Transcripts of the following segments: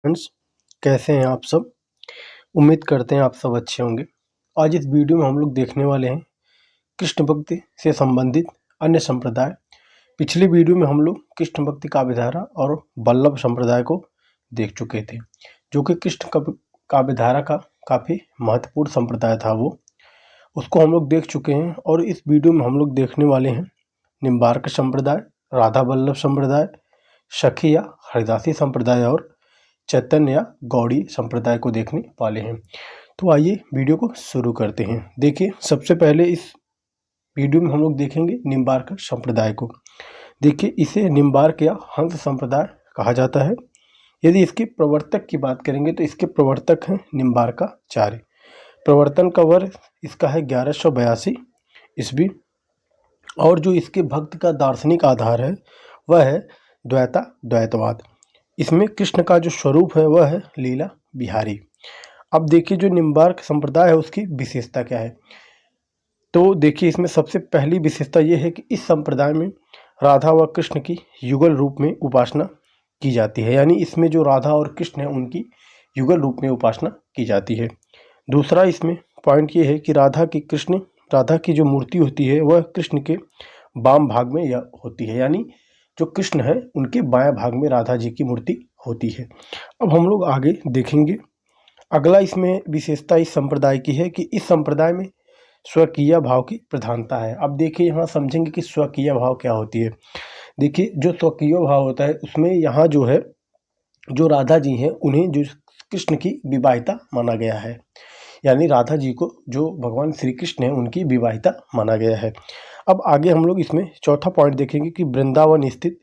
Friends, कैसे हैं आप सब। उम्मीद करते हैं आप सब अच्छे होंगे। आज इस वीडियो में हम लोग देखने वाले हैं कृष्ण भक्ति से संबंधित अन्य संप्रदाय। पिछले वीडियो में हम लोग कृष्ण भक्ति काव्यधारा और वल्लभ संप्रदाय को देख चुके थे, जो कि कृष्ण काव्यधारा का काफ़ी महत्वपूर्ण संप्रदाय था। वो उसको हम लोग देख चुके हैं और इस वीडियो में हम लोग देखने वाले हैं निम्बार्क संप्रदाय, राधा वल्लभ संप्रदाय, सखी या हरिदासी संप्रदाय और चैतन्य या गौड़ी संप्रदाय को देखने वाले हैं। तो आइए वीडियो को शुरू करते हैं। देखिए, सबसे पहले इस वीडियो में हम लोग देखेंगे निम्बार्क संप्रदाय को। देखिए, इसे निम्बार्क या हंस संप्रदाय कहा जाता है। यदि इसके प्रवर्तक की बात करेंगे तो इसके प्रवर्तक हैं निम्बार्काचार्य। प्रवर्तन का वर्ष इसका है 1182 ईस्वी और जो इसके भक्त का दार्शनिक आधार है वह है द्वैतवाद। इसमें कृष्ण का जो स्वरूप है वह है लीला बिहारी। अब देखिए, जो निम्बार्क संप्रदाय है उसकी विशेषता क्या है। तो देखिए, इसमें सबसे पहली विशेषता ये है कि इस संप्रदाय में राधा व कृष्ण की युगल रूप में उपासना की जाती है। यानी इसमें जो राधा और कृष्ण है उनकी युगल रूप में उपासना की जाती है। दूसरा इसमें पॉइंट ये है कि राधा की जो मूर्ति होती है वह कृष्ण के वाम भाग में होती है। यानी जो कृष्ण है उनके बाएं भाग में राधा जी की मूर्ति होती है। अब हम लोग आगे देखेंगे। अगला इसमें विशेषता इस संप्रदाय की है कि इस संप्रदाय में स्वकीय भाव की प्रधानता है। अब देखिए, यहाँ समझेंगे कि स्वकीय भाव क्या होती है। देखिए, जो स्वकीय भाव होता है उसमें यहाँ जो है, जो राधा जी हैं उन्हें जो कृष्ण की विवाहिता माना गया है। यानी राधा जी को जो भगवान श्री कृष्ण है उनकी विवाहिता माना गया है। अब आगे हम लोग इसमें चौथा पॉइंट देखेंगे कि वृंदावन स्थित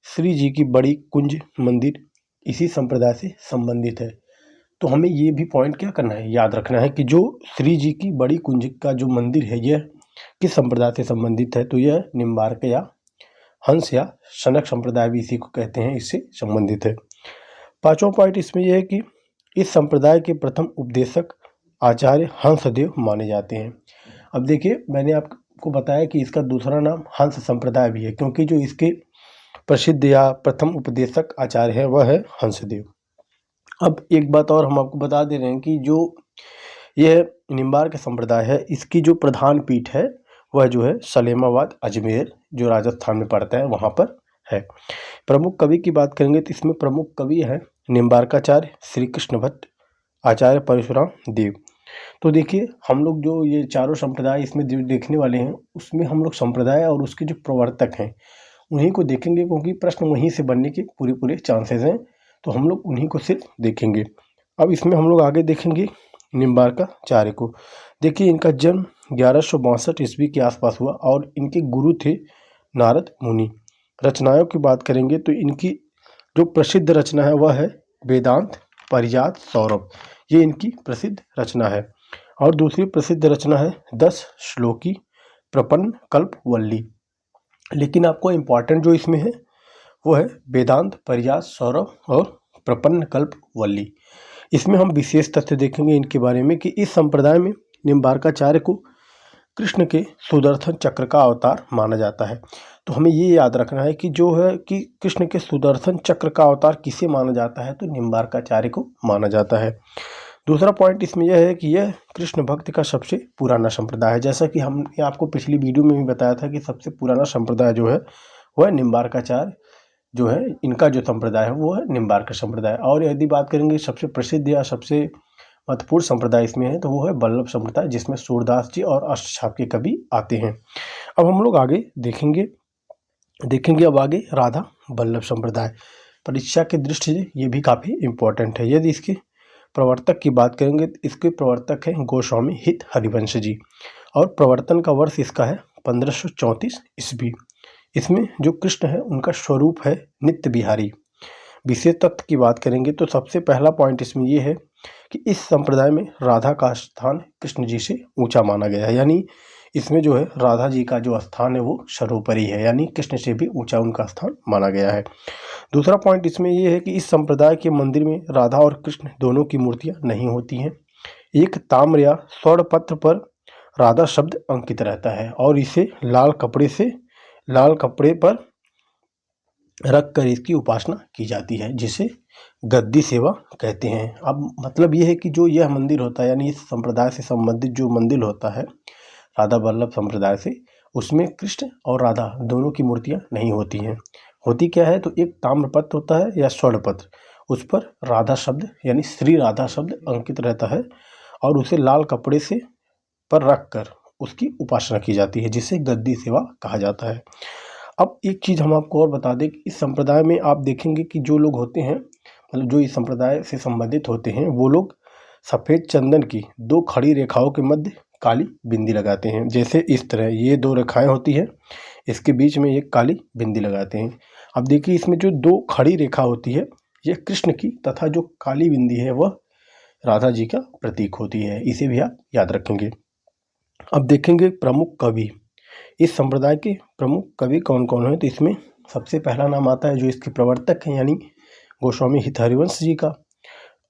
श्री जी की बड़ी कुंज मंदिर इसी संप्रदाय से संबंधित है। तो हमें ये भी पॉइंट क्या करना है, याद रखना है कि जो श्री जी की बड़ी कुंज का जो मंदिर है यह किस संप्रदाय से संबंधित है। तो यह निम्बार्क या हंस या शनक संप्रदाय भी इसी को कहते हैं, इससे संबंधित है। पांचवा पॉइंट इसमें यह है कि इस संप्रदाय के प्रथम उपदेशक आचार्य हंसदेव माने जाते हैं। अब देखिए, मैंने आपको बताया कि इसका दूसरा नाम हंस संप्रदाय भी है, क्योंकि जो इसके प्रसिद्ध या प्रथम उपदेशक आचार्य है वह है हंसदेव। अब एक बात और हम आपको बता दे रहे हैं कि जो यह निम्बार्क संप्रदाय है इसकी जो प्रधान पीठ है वह जो है सलेमाबाद अजमेर जो राजस्थान में पड़ता है वहाँ पर है। प्रमुख कवि की बात करेंगे तो इसमें प्रमुख कवि है निम्बार्काचार्य, श्री कृष्ण भट्ट, आचार्य परशुराम देव। तो देखिए, हम लोग जो ये चारों संप्रदाय इसमें जो देखने वाले हैं उसमें हम लोग संप्रदाय और उसके जो प्रवर्तक हैं उन्हीं को देखेंगे, क्योंकि प्रश्न वहीं से बनने के पूरे चांसेस हैं। तो हम लोग उन्हीं को सिर्फ देखेंगे। अब इसमें हम लोग आगे देखेंगे निम्बार्काचार्य को। देखिए, इनका जन्म 1162 ईस्वी के आसपास हुआ और इनके गुरु थे नारद मुनि। रचनाओं की बात करेंगे तो इनकी जो प्रसिद्ध रचना है वह है वेदांत पारिजात सौरभ। ये इनकी प्रसिद्ध रचना है। और दूसरी प्रसिद्ध रचना है 10 श्लोकी प्रपन्न कल्पवल्ली। लेकिन आपको इम्पॉर्टेंट जो इसमें है वो है वेदांत पारिजात सौरभ और प्रपन्न कल्पवल्ली। इसमें हम विशेष तथ्य देखेंगे इनके बारे में कि इस संप्रदाय में निम्बार्काचार्य को कृष्ण के सुदर्शन चक्र का अवतार माना जाता है। तो हमें ये याद रखना है कि जो है कि कृष्ण के सुदर्शन चक्र का अवतार किसे माना जाता है, तो निम्बार्काचार्य को माना जाता है। दूसरा पॉइंट इसमें यह है कि यह कृष्ण भक्ति का सबसे पुराना संप्रदाय है। जैसा कि हमने आपको पिछली वीडियो में भी बताया था कि सबसे पुराना संप्रदाय जो है वह निम्बार्काचार्य जो है, इनका जो संप्रदाय है वो है निम्बार्क संप्रदाय। और यदि बात करेंगे सबसे प्रसिद्ध या सबसे महत्वपूर्ण संप्रदाय इसमें है तो वो है वल्लभ संप्रदाय, जिसमें सूरदास जी और अष्टछाप के कवि आते हैं। अब हम लोग आगे देखेंगे अब आगे राधा वल्लभ संप्रदाय। परीक्षा की दृष्टि से ये भी काफ़ी इम्पोर्टेंट है। यदि इसके प्रवर्तक की बात करेंगे तो इसके प्रवर्तक हैं गोस्वामी हित हरिवंश जी और प्रवर्तन का वर्ष इसका है 1534 ईस्वी। इसमें जो कृष्ण है उनका स्वरूप है नित्य बिहारी। विशेष तत्व की बात करेंगे तो सबसे पहला पॉइंट इसमें यह है कि इस संप्रदाय में राधा का स्थान कृष्ण जी से ऊंचा माना गया है। यानी इसमें जो है राधा जी का जो स्थान है वो सर्वोपरि है, यानी कृष्ण से भी ऊंचा उनका स्थान माना गया है। दूसरा पॉइंट इसमें यह है कि इस संप्रदाय के मंदिर में राधा और कृष्ण दोनों की मूर्तियां नहीं होती हैं। एक ताम्र या स्वर्ण पत्र पर राधा शब्द अंकित रहता है और इसे लाल कपड़े पर रख कर इसकी उपासना की जाती है, जिसे गद्दी सेवा कहते हैं। अब मतलब ये है कि जो यह मंदिर होता है, यानी इस संप्रदाय से संबंधित जो मंदिर होता है राधा वल्लभ संप्रदाय से, उसमें कृष्ण और राधा दोनों की मूर्तियां नहीं होती हैं। होती क्या है, तो एक ताम्रपत्र होता है या स्वर्णपत्र, उस पर राधा शब्द यानी श्री राधा शब्द अंकित रहता है और उसे लाल कपड़े से पर रख कर उसकी उपासना की जाती है, जिसे गद्दी सेवा कहा जाता है। अब एक चीज़ हम आपको और बता दें कि इस संप्रदाय में आप देखेंगे कि जो लोग होते हैं, मतलब जो इस संप्रदाय से संबंधित होते हैं, वो लोग सफ़ेद चंदन की 2 खड़ी रेखाओं के मध्य काली बिंदी लगाते हैं। जैसे इस तरह ये 2 रेखाएं होती हैं, इसके बीच में एक काली बिंदी लगाते हैं। अब देखिए इसमें जो 2 खड़ी रेखा होती है, ये कृष्ण की, तथा जो काली बिंदी है वह राधा जी का प्रतीक होती है। इसे भी आप याद रखेंगे। अब देखेंगे प्रमुख कवि। इस संप्रदाय के प्रमुख कवि कौन कौन हैं, तो इसमें सबसे पहला नाम आता है जो इसके प्रवर्तक हैं, यानी गोस्वामी हित हरिवंश जी का।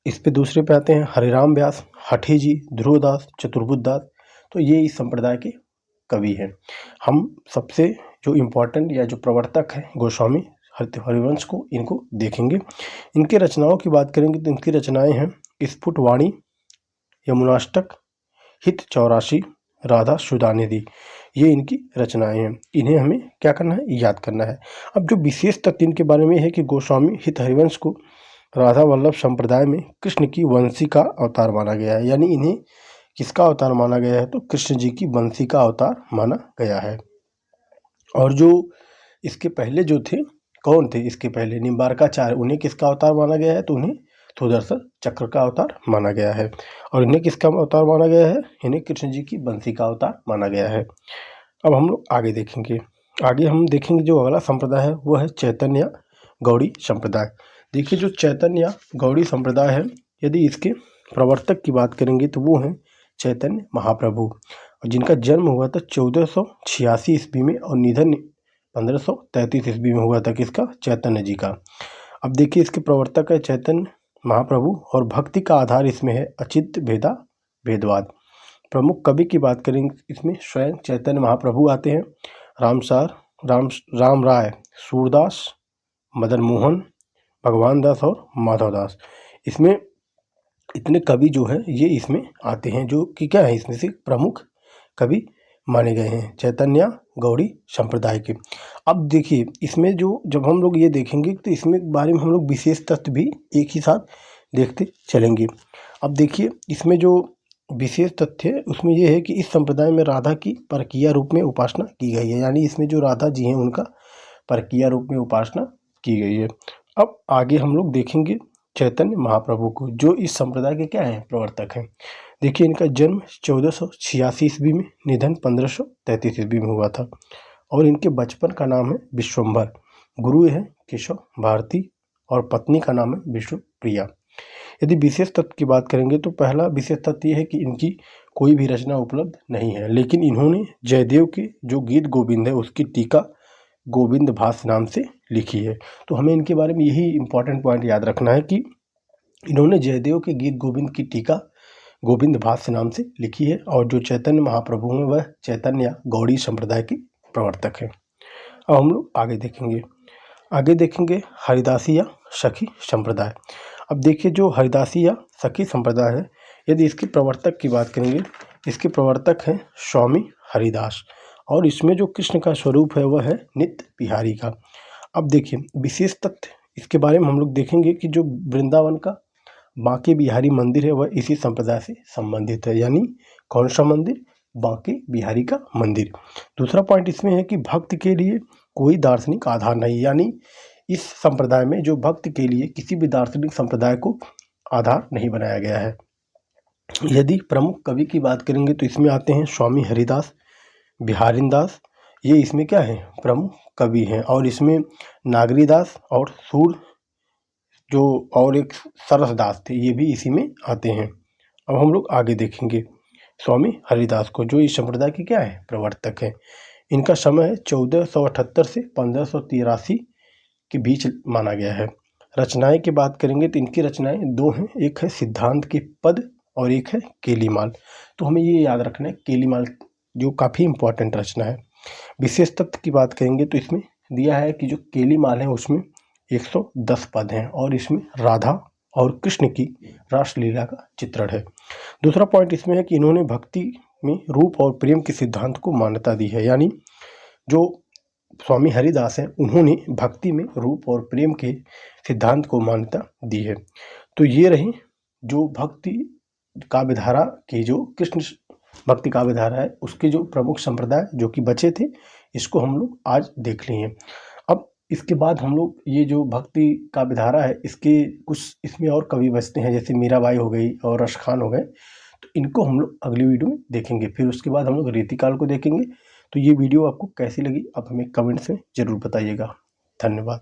इस पे दूसरे पे आते हैं हरिराम व्यास, हठी जी, ध्रुवदास, चतुर्बुद्ध दास। तो ये इस संप्रदाय के कवि हैं। हम सबसे जो इम्पोर्टेंट या जो प्रवर्तक हैं गोस्वामी हरिवंश को, इनको देखेंगे। इनके रचनाओं की बात करेंगे तो इनकी रचनाएं हैं स्फुटवाणी, यमुनाष्टक, हित 84, राधा सुधानिधि। ये इनकी रचनाएं हैं। इन्हें हमें क्या करना है, याद करना है। अब जो विशेष तथ्य इनके बारे में है कि गोस्वामी हित हरिवंश को राधा वल्लभ संप्रदाय में कृष्ण की वंशी का अवतार माना गया है। यानी इन्हें किसका अवतार माना गया है, तो कृष्ण जी की वंशी का अवतार माना गया है। और जो इसके पहले जो थे, कौन थे इसके पहले, निम्बारकाचार्य, उन्हें किसका अवतार माना गया है, तो उन्हें सुदर्शन चक्र का अवतार माना गया है। और इन्हें किसका अवतार माना गया है, इन्हें कृष्ण जी की बंसी का अवतार माना गया है। अब हम लोग आगे देखेंगे। आगे हम देखेंगे जो अगला संप्रदाय है वह है चैतन्य गौड़ी संप्रदाय। देखिए जो चैतन्य गौड़ी संप्रदाय है, यदि इसके प्रवर्तक की बात करेंगे तो वो हैं चैतन्य महाप्रभु, जिनका जन्म हुआ था 1486 ईस्वी में और निधन 1533 ईस्वी में हुआ था किसका, चैतन्य जी का। अब देखिए इसके प्रवर्तक है चैतन्य महाप्रभु और भक्ति का आधार इसमें है अचिंत्य भेदवाद। प्रमुख कवि की बात करेंगे इसमें स्वयं चैतन्य महाप्रभु आते हैं। राम राय, सूरदास, मदन मोहन, भगवान दास और माधव दास। इसमें इतने कवि जो है ये इसमें आते हैं, जो कि क्या है, इसमें से प्रमुख कवि माने गए हैं चैतन्य गौड़ी संप्रदाय के। अब देखिए इसमें जो जब हम लोग ये देखेंगे तो इसमें बारे में हम लोग विशेष तथ्य भी एक ही साथ देखते चलेंगे। अब देखिए इसमें जो विशेष तथ्य है उसमें यह है कि इस संप्रदाय में राधा की परकीय रूप में उपासना की गई है। यानी इसमें जो राधा जी हैं उनका परकीय रूप में उपासना की गई है। अब आगे हम लोग देखेंगे चैतन्य महाप्रभु को, जो इस संप्रदाय के क्या हैं, प्रवर्तक हैं। देखिए इनका जन्म 1486 ईस्वी में, निधन 1533 ईस्वी में हुआ था। और इनके बचपन का नाम है विश्वम्भर, गुरु है केशव भारती और पत्नी का नाम है विष्णुप्रिया। यदि विशेष तत्व की बात करेंगे तो पहला विशेष तत्व ये है कि इनकी कोई भी रचना उपलब्ध नहीं है, लेकिन इन्होंने जयदेव के जो गीत गोविंद है उसकी टीका गोविंद भास नाम से लिखी है। तो हमें इनके बारे में यही इंपॉर्टेंट पॉइंट याद रखना है कि इन्होंने जयदेव के गीत गोविंद की टीका गोविंद भास नाम से लिखी है। और जो चैतन्य महाप्रभु हैं वह चैतन्य गौड़ी संप्रदाय के प्रवर्तक हैं। अब हम लोग आगे देखेंगे हरिदासिया सखी संप्रदाय। अब देखिए जो हरिदासी या सखी संप्रदाय है, यदि इसके प्रवर्तक की बात करेंगे, इसके प्रवर्तक हैं स्वामी हरिदास और इसमें जो कृष्ण का स्वरूप है वह है नित्य बिहारी का। अब देखिए विशेष तथ्य इसके बारे में हम लोग देखेंगे कि जो वृंदावन का बांके बिहारी मंदिर है वह इसी संप्रदाय से संबंधित है। यानी कौन सा मंदिर, बांके बिहारी का मंदिर। दूसरा पॉइंट इसमें है कि भक्त के लिए कोई दार्शनिक आधार नहीं, यानी इस संप्रदाय में जो भक्त के लिए किसी भी दार्शनिक संप्रदाय को आधार नहीं बनाया गया है। यदि प्रमुख कवि की बात करेंगे तो इसमें आते हैं स्वामी हरिदास, बिहारिंदास, ये इसमें क्या है, प्रमुख कवि हैं। और इसमें नागरीदास और सूर जो और एक सरसदास थे, ये भी इसी में आते हैं। अब हम लोग आगे देखेंगे स्वामी हरिदास को, जो इस संप्रदाय के क्या है, प्रवर्तक हैं। इनका समय है 1478 से 1583 के बीच माना गया है। रचनाएं की बात करेंगे तो इनकी रचनाएं 2 हैं, एक है सिद्धांत के पद और एक है केलीमाल। तो हमें ये याद रखना है केलीमाल जो काफ़ी इंपॉर्टेंट रचना है। विशेष तत्व की बात करेंगे तो इसमें दिया है कि जो केलीमाल है उसमें 110 पद हैं और इसमें राधा और कृष्ण की रासलीला का चित्रण है। दूसरा पॉइंट इसमें है कि इन्होंने भक्ति में रूप और प्रेम के सिद्धांत को मान्यता दी है, यानी जो स्वामी हरिदास हैं उन्होंने भक्ति में रूप और प्रेम के सिद्धांत को मान्यता दी है। तो ये रही जो भक्ति काव्यधारा की, जो कृष्ण भक्ति काव्यधारा है उसके जो प्रमुख संप्रदाय जो कि बचे थे, इसको हम लोग आज देख लिए हैं। अब इसके बाद हम लोग ये जो भक्ति काव्यधारा है इसके कुछ इसमें और कवि बचते हैं, जैसे मीराबाई हो गई और रश खान हो गए, तो इनको हम लोग अगली वीडियो में देखेंगे। फिर उसके बाद हम लोग रीतिकाल को देखेंगे। तो ये वीडियो आपको कैसी लगी आप हमें कमेंट्स में ज़रूर बताइएगा। धन्यवाद।